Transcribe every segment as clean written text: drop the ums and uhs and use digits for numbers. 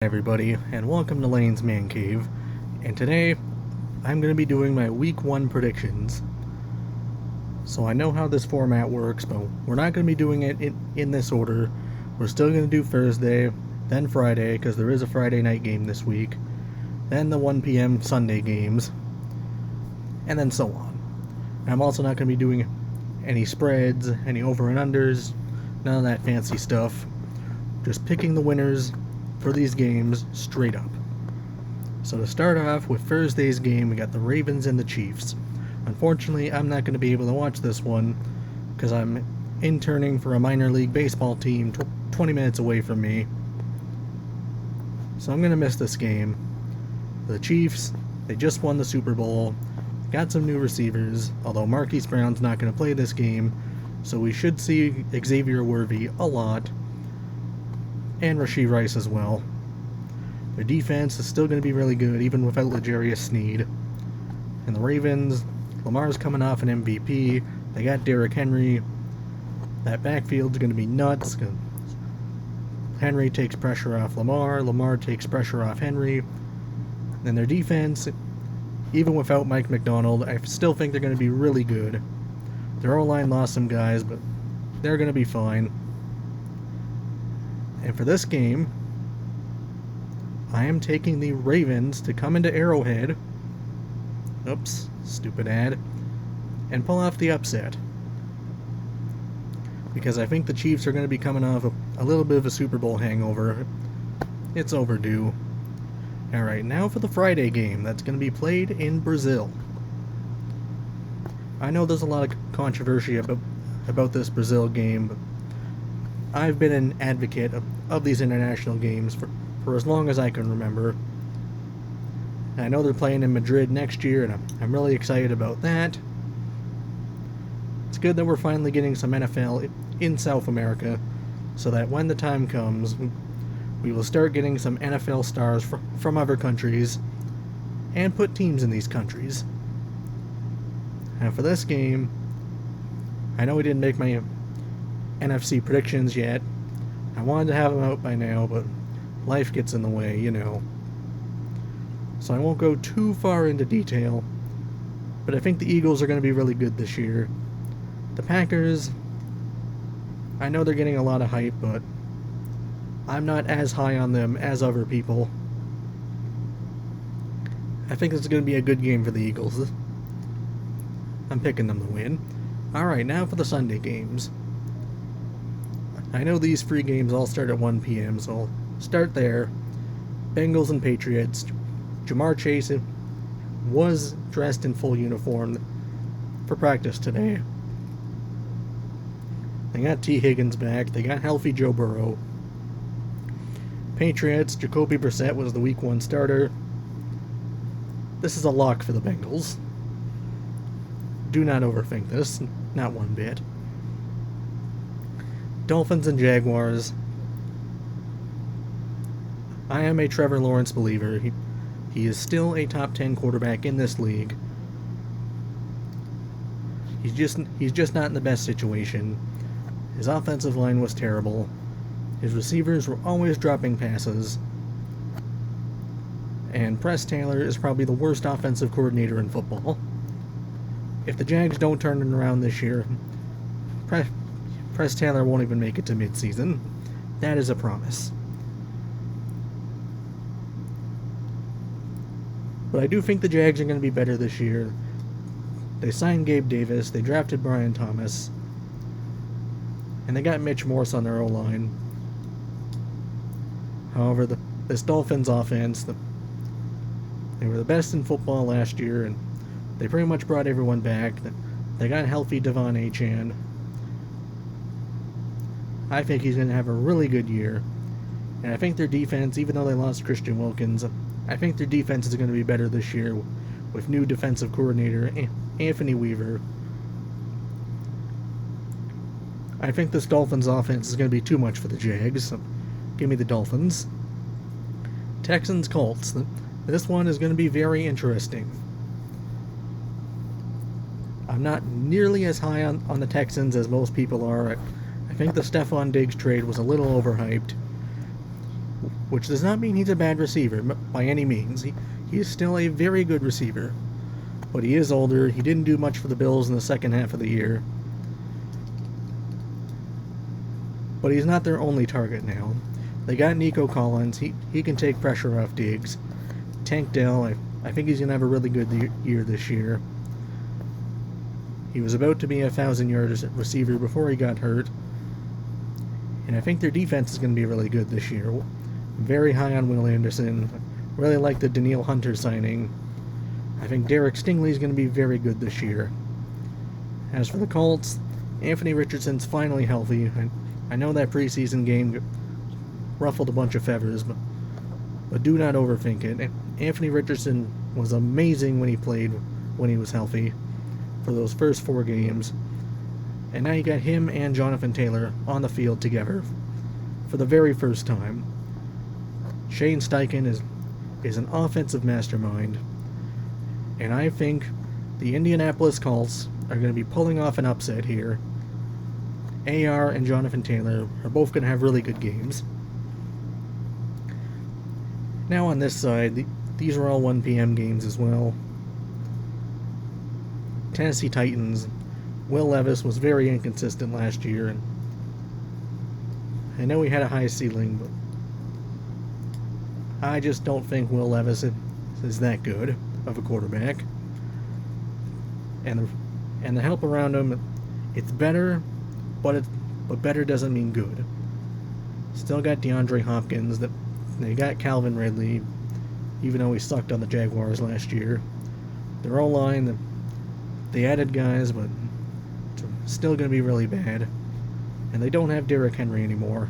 Everybody, and welcome to Lane's Man Cave. And today, I'm going to be doing my Week 1 predictions. So I know how this format works, but we're not going to be doing it in this order. We're still going to do Thursday, then Friday, because there is a Friday night game this week, then the 1 p.m. Sunday games, and then so on. And I'm also not going to be doing any spreads, any over and unders, none of that fancy stuff. Just picking the winners for these games straight up. So to start off with Thursday's game, we got the Ravens and the Chiefs. Unfortunately, I'm not going to be able to watch this one because I'm interning for a minor league baseball team 20 minutes away from me. So I'm going to miss this game. The Chiefs, they just won the Super Bowl, got some new receivers, although Marquise Brown's not going to play this game, so we should see Xavier Worthy a lot, and Rashee Rice as well. Their defense is still going to be really good, even without L'Jarius Sneed. And the Ravens, Lamar's coming off an MVP. They got Derrick Henry. That backfield's going to be nuts. Henry takes pressure off Lamar. Lamar takes pressure off Henry. And their defense, even without Mike McDonald, I still think they're going to be really good. Their O-line lost some guys, but they're going to be fine. And for this game, I am taking the Ravens to come into Arrowhead. Oops, stupid ad. And pull off the upset. Because I think the Chiefs are going to be coming off a little bit of a Super Bowl hangover. It's overdue. Alright, now for the Friday game that's going to be played in Brazil. I know there's a lot of controversy about this Brazil game, but I've been an advocate of these international games for as long as I can remember. And I know they're playing in Madrid next year, and I'm really excited about that. It's good that we're finally getting some NFL in South America, so that when the time comes, we will start getting some NFL stars from other countries, and put teams in these countries. And for this game, I know we didn't make my NFC predictions yet. I wanted to have them out by now, but life gets in the way, you know. So I won't go too far into detail, but I think the Eagles are going to be really good this year. The Packers, I know they're getting a lot of hype, but I'm not as high on them as other people. I think this is going to be a good game for the Eagles. I'm picking them to win. Alright, now for the Sunday games. I know these free games all start at 1 p.m., so I'll start there. Bengals and Patriots. Ja'Marr Chase was dressed in full uniform for practice today. They got T. Higgins back. They got healthy Joe Burrow. Patriots, Jacoby Brissett was the Week 1 starter. This is a lock for the Bengals. Do not overthink this, not one bit. Dolphins and Jaguars. I am a Trevor Lawrence believer. He is still a top 10 quarterback in this league. He's just not in the best situation. His offensive line was terrible. His receivers were always dropping passes. And Press Taylor is probably the worst offensive coordinator in football. If the Jags don't turn it around this year, Press Taylor won't even make it to midseason. That is a promise. But I do think the Jags are going to be better this year. They signed Gabe Davis, they drafted Brian Thomas, and they got Mitch Morse on their O-line. However, this Dolphins offense, they were the best in football last year, and they pretty much brought everyone back. They got healthy Devon Achane. I think he's going to have a really good year. And I think their defense, even though they lost Christian Wilkins, I think their defense is going to be better this year with new defensive coordinator Anthony Weaver. I think this Dolphins offense is going to be too much for the Jags, so give me the Dolphins. Texans Colts. This one is going to be very interesting. I'm not nearly as high on the Texans as most people are. I think the Stephon Diggs trade was a little overhyped. which does not mean he's a bad receiver by any means. He is still a very good receiver, but he is older. He didn't do much for the Bills in the second half of the year. But he's not their only target now. They got Nico Collins. He can take pressure off Diggs. Tank Dell, I think he's going to have a really good year this year. He was about to be a 1,000-yard receiver before he got hurt. And I think their defense is going to be really good this year. Very high on Will Anderson. Really like the Danielle Hunter signing. I think Derek Stingley is going to be very good this year. As for the Colts, Anthony Richardson's finally healthy. I know that preseason game ruffled a bunch of feathers, but do not overthink it. Anthony Richardson was amazing when he played, when he was healthy, for those first 4 games. And now you got him and Jonathan Taylor on the field together for the very first time. Shane Steichen is an offensive mastermind, and I think the Indianapolis Colts are going to be pulling off an upset here. AR and Jonathan Taylor are both going to have really good games. Now on this side, these are all 1 p.m. games as well. Tennessee Titans. Will Levis was very inconsistent last year, and I know he had a high ceiling, but I just don't think Will Levis is that good of a quarterback. And the help around him, it's better, but better doesn't mean good. Still got DeAndre Hopkins. They got Calvin Ridley, even though he sucked on the Jaguars last year. Their O-line, they added guys, but it's still going to be really bad. And they don't have Derrick Henry anymore.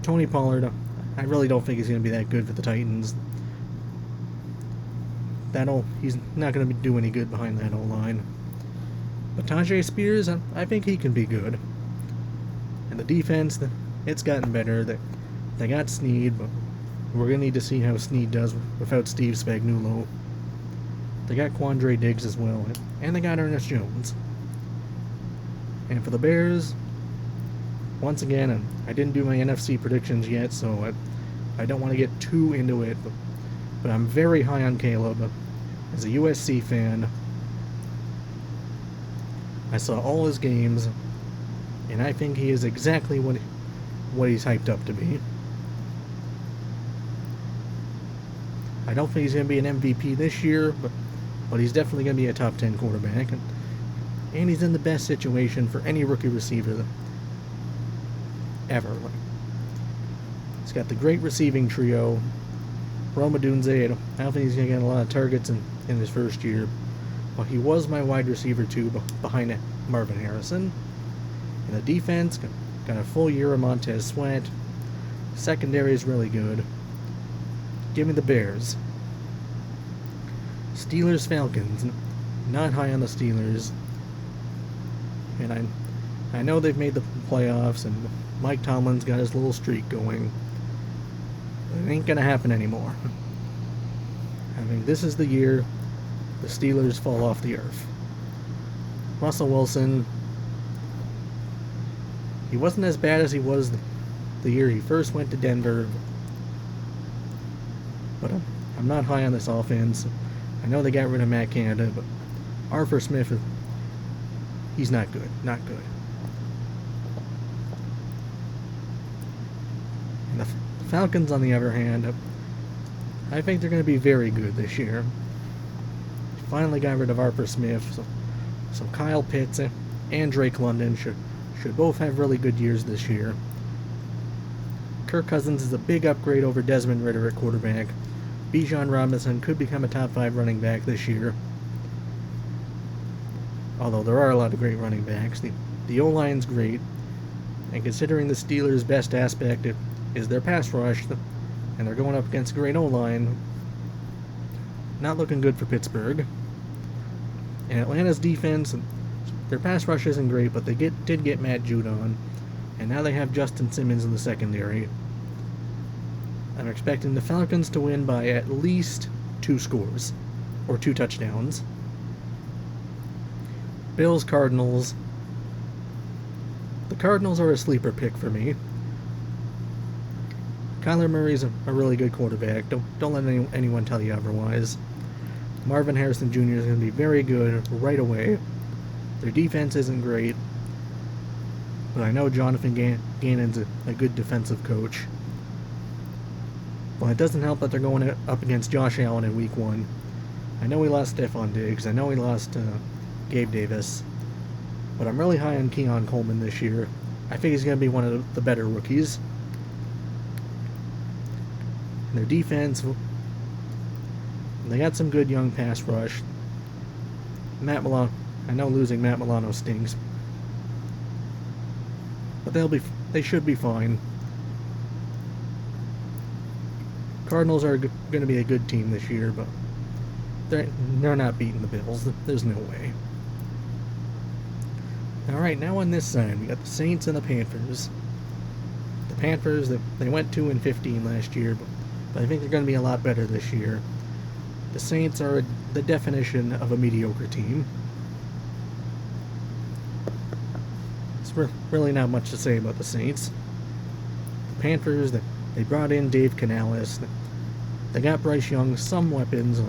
Tony Pollard, I really don't think he's going to be that good for the Titans. He's not going to do any good behind that O-line. But Tajay Spears, I think he can be good. And the defense, it's gotten better. They got Snead, but we're going to need to see how Snead does without Steve Spagnuolo. They got Quandre Diggs as well, and they got Ernest Jones. And for the Bears, once again, I didn't do my NFC predictions yet, so I don't want to get too into it, but I'm very high on Caleb. As a USC fan, I saw all his games, and I think he is exactly what he's hyped up to be. I don't think he's going to be an MVP this year, but he's definitely going to be a top 10 quarterback. And he's in the best situation for any rookie receiver ever. He's got the great receiving trio. Rome Odunze, I don't think he's going to get a lot of targets in his first year. But he was my wide receiver too, behind Marvin Harrison. And the defense got a full year of Montez Sweat. Secondary is really good. Give me the Bears. Steelers Falcons. Not high on the Steelers. And I know they've made the playoffs, and Mike Tomlin's got his little streak going. But it ain't gonna happen anymore. I mean, this is the year the Steelers fall off the earth. Russell Wilson, he wasn't as bad as he was the year he first went to Denver, but I'm not high on this offense. I know they got rid of Matt Canada, but Arthur Smith, he's not good. Not good. And the Falcons, on the other hand, I think they're going to be very good this year. Finally got rid of Arthur Smith, so Kyle Pitts and Drake London should both have really good years this year. Kirk Cousins is a big upgrade over Desmond Ridder at quarterback. Bijan Robinson could become a top 5 running back this year. Although there are a lot of great running backs. The O-line's great. And considering the Steelers' best aspect is their pass rush, and they're going up against a great O-line, not looking good for Pittsburgh. And Atlanta's defense, their pass rush isn't great, but they did get Matt Judon. And now they have Justin Simmons in the secondary. I'm expecting the Falcons to win by at least 2 scores, or 2 touchdowns. Bills Cardinals. The Cardinals are a sleeper pick for me. Kyler Murray's a really good quarterback. Don't let anyone tell you otherwise. Marvin Harrison Jr. is going to be very good right away. Their defense isn't great, but I know Jonathan Gannon's a good defensive coach. Well, it doesn't help that they're going up against Josh Allen in Week 1. I know we lost Stephon Diggs. I know we lost Gabe Davis. But I'm really high on Keon Coleman this year. I think he's going to be one of the better rookies. And their defense, they got some good young pass rush. Matt Milano, I know losing Matt Milano stings, but they should be fine. Cardinals are going to be a good team this year, but they're not beating the Bills. There's no way. Alright, now on this side, we got the Saints and the Panthers. The Panthers, they went 2-15 last year, but I think they're going to be a lot better this year. The Saints are the definition of a mediocre team. There's really not much to say about the Saints. The Panthers, they brought in Dave Canales. They got Bryce Young, some weapons.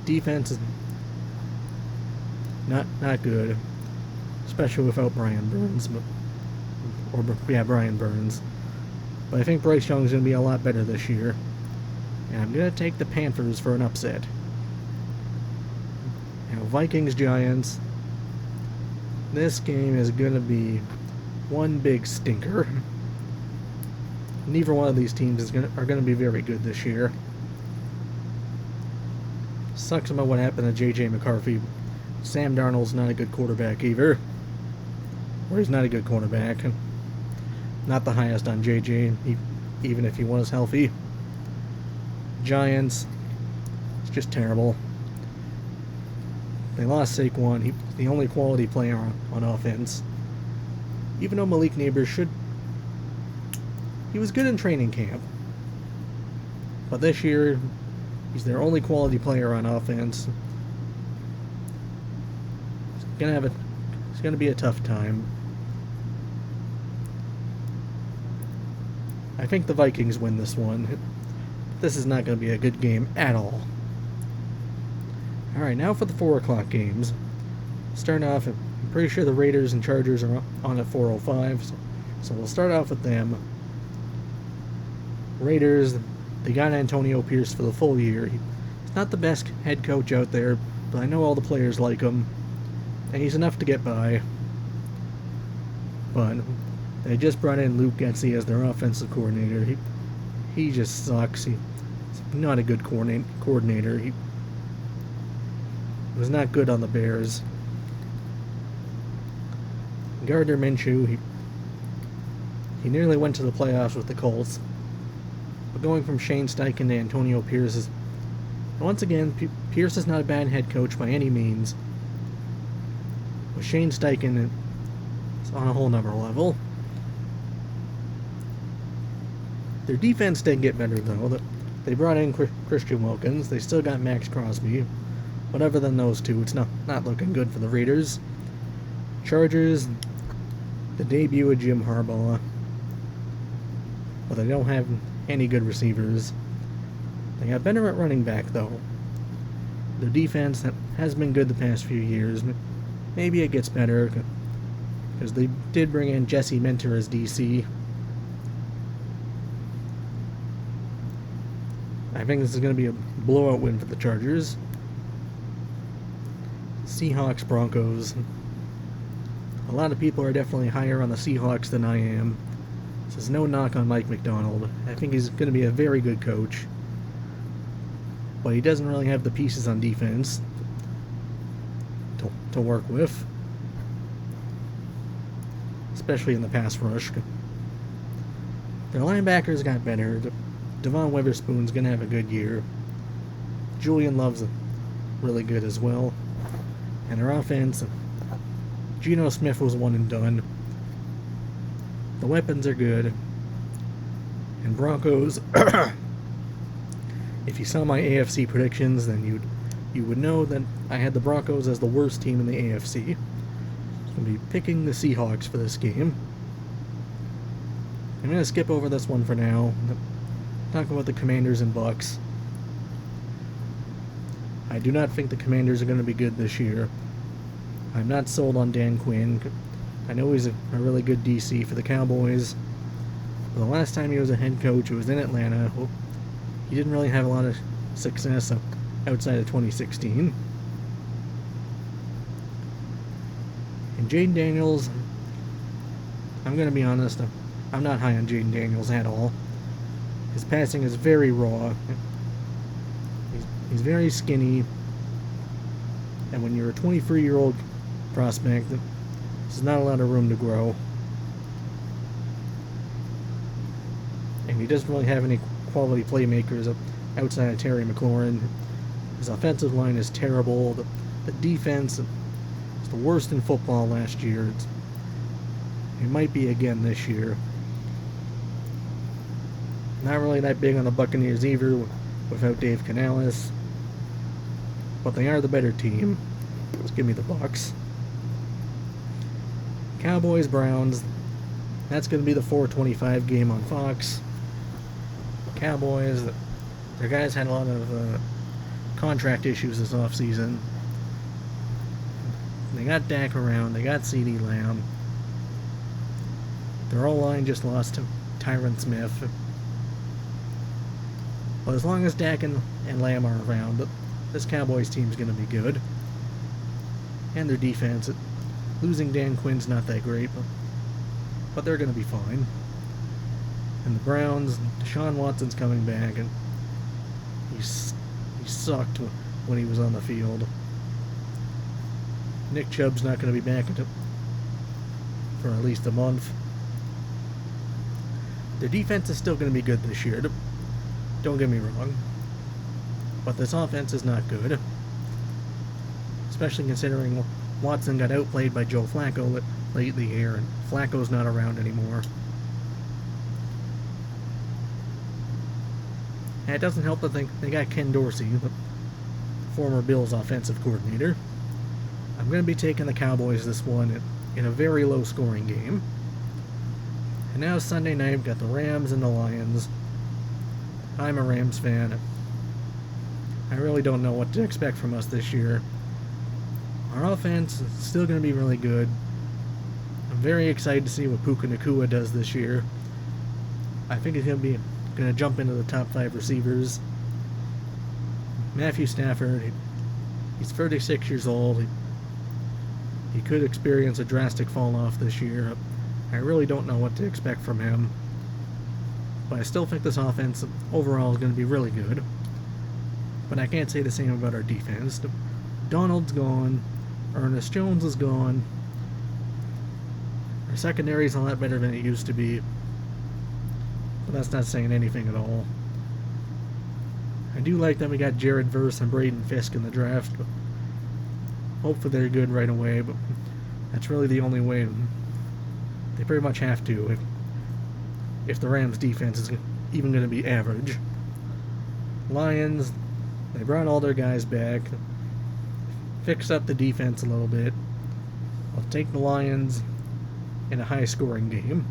Defense is not good, especially without Brian Burns. Brian Burns. But I think Bryce Young's going to be a lot better this year. And I'm going to take the Panthers for an upset. Now, Vikings-Giants. This game is going to be one big stinker. Neither one of these teams are going to be very good this year. Sucks about what happened to J.J. McCarthy. Sam Darnold's not a good quarterback either. Or he's not a good quarterback. Not the highest on J.J., even if he was healthy. Giants, it's just terrible. They lost Saquon. He's the only quality player on offense. Even though Malik Neighbors he was good in training camp. But this year, he's their only quality player on offense. It's gonna be a tough time. I think the Vikings win this one. This is not going to be a good game at all. Alright, now for the 4 o'clock games. Starting off, I'm pretty sure the Raiders and Chargers are on at 4:05, so we'll start off with them. Raiders, they got Antonio Pierce for the full year. He's not the best head coach out there, but I know all the players like him, and he's enough to get by. But they just brought in Luke Getsy as their offensive coordinator. He just sucks. He's not a good coordinator. He was not good on the Bears. Gardner Minshew, he nearly went to the playoffs with the Colts. But going from Shane Steichen to Antonio Pierce is... Once again, Pierce is not a bad head coach by any means. But Shane Steichen is on a whole nother level. Their defense did get better, though. They brought in Christian Wilkins. They still got Max Crosby. But other than those two, it's not looking good for the Raiders. Chargers, the debut of Jim Harbaugh. But they don't have any good receivers. They got better at running back, though. Their defense has been good the past few years. Maybe it gets better, because they did bring in Jesse Minter as DC. I think this is going to be a blowout win for the Chargers. Seahawks, Broncos. A lot of people are definitely higher on the Seahawks than I am. This is no knock on Mike McDonald. I think he's going to be a very good coach. But he doesn't really have the pieces on defense to work with. Especially in the pass rush. Their linebackers got better. Devon Witherspoon's going to have a good year. Julian Love's really good as well. And their offense, Geno Smith was one and done. The weapons are good. And Broncos, if you saw my AFC predictions, then you would know that I had the Broncos as the worst team in the AFC. I'm going to be picking the Seahawks for this game. I'm going to skip over this one for now. Talk about the Commanders and Bucks. I do not think the Commanders are going to be good this year. I'm not sold on Dan Quinn. I know he's a really good DC for the Cowboys. But the last time he was a head coach, it was in Atlanta. Well, he didn't really have a lot of success outside of 2016. And Jaden Daniels, I'm going to be honest, I'm not high on Jaden Daniels at all. His passing is very raw. He's very skinny. And when you're a 23-year-old prospect, there's not a lot of room to grow. And he doesn't really have any quality playmakers outside of Terry McLaurin. His offensive line is terrible. The defense is the worst in football last year. It might be again this year. Not really that big on the Buccaneers either without Dave Canales. But they are the better team. Just give me the Bucks. Cowboys, Browns. That's going to be the 4:25 game on Fox. Cowboys, their guys had a lot of contract issues this offseason. They got Dak around. They got CeeDee Lamb. Their O-line just lost to Tyron Smith. But as long as Dak and Lamb are around, this Cowboys team's going to be good. And their defense, losing Dan Quinn's not that great, but they're going to be fine. And the Browns, Deshaun Watson's coming back, and he sucked when he was on the field. Nick Chubb's not going to be back for at least a month. Their defense is still going to be good this year. Don't get me wrong. But this offense is not good. Especially considering Watson got outplayed by Joe Flacco late in the year, and Flacco's not around anymore. And it doesn't help that they got Ken Dorsey, the former Bills offensive coordinator. I'm going to be taking the Cowboys this one in a very low scoring game. And now Sunday night, we've got the Rams and the Lions. I'm a Rams fan. I really don't know what to expect from us this year. Our offense is still going to be really good. I'm very excited to see what Puka Nacua does this year. I think he's going to jump into the top 5 receivers. Matthew Stafford, he's 36 years old. He could experience a drastic fall off this year. I really don't know what to expect from him. But I still think this offense overall is going to be really good. But I can't say the same about our defense. Donald's gone. Ernest Jones is gone. Our secondary is a lot better than it used to be. But that's not saying anything at all. I do like that we got Jared Verse and Braden Fisk in the draft. But hopefully they're good right away. But that's really the only way. They pretty much have to if the Rams defense is even going to be average. Lions, they brought all their guys back, fixed up the defense a little bit. I'll take the Lions in a high-scoring game.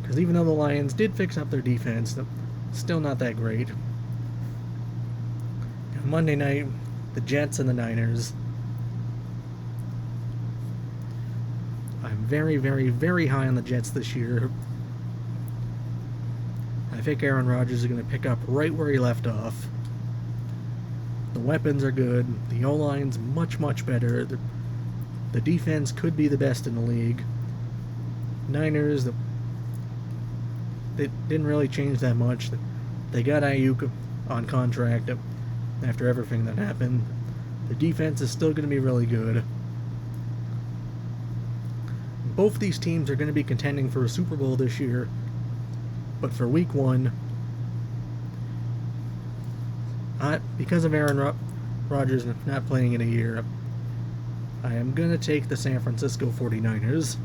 Because even though the Lions did fix up their defense, they're still not that great. And Monday night, the Jets and the Niners. I'm very, very, very high on the Jets this year. I think Aaron Rodgers is going to pick up right where he left off. The weapons are good. The O-line's much, much better. The defense could be the best in the league. Niners, they didn't really change that much. They got Ayuk on contract after everything that happened. The defense is still going to be really good. Both these teams are going to be contending for a Super Bowl this year. But for week 1, because of Aaron Rodgers not playing in a year, I am going to take the San Francisco 49ers.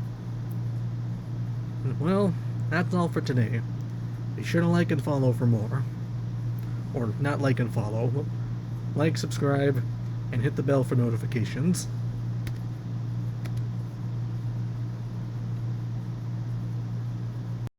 Well, that's all for today. Be sure to like and follow for more. Or not like and follow. Like, subscribe, and hit the bell for notifications.